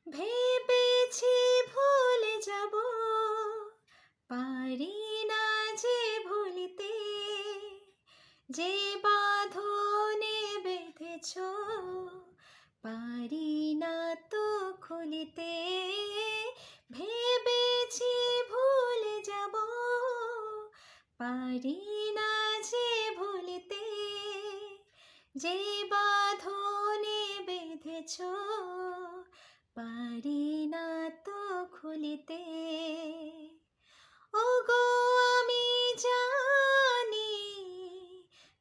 ভেবেছি ভুলে যাব, পারি না যে ভুলিতে, যে বাঁধনে বেঁধেছ পারি না তো খুলিতে। ভেবেছি ভুলে যাব, পারি না যে ভুলিতে, যে বাঁধনে বেঁধেছ পারি না তো খুলিতে। ওগো আমি জানি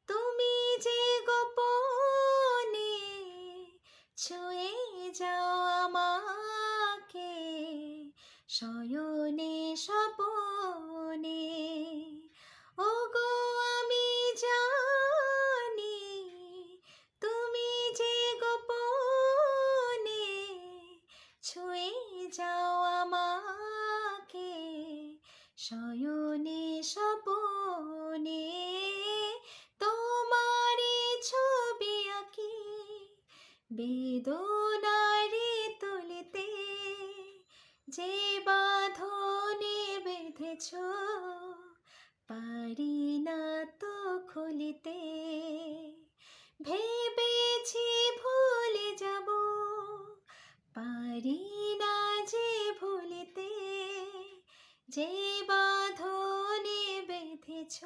তুমি যে গোপনে ছুঁয়ে যাও আমাকে শয়নে স্বপনে। ওগো আমি জানি তুমি যে গোপনে ছুঁয়ে যাও আমাকে শয়নে স্বপনে। তোমারি ছবি আঁকি বেদনারে তুলিতে, যে বাঁধনে বেঁধেছ পারি না তো খুলিতে। ভেবেছি ভুলে যাব, পারি না যে ভুলিতে, যে বাঁধনে বেঁধেছ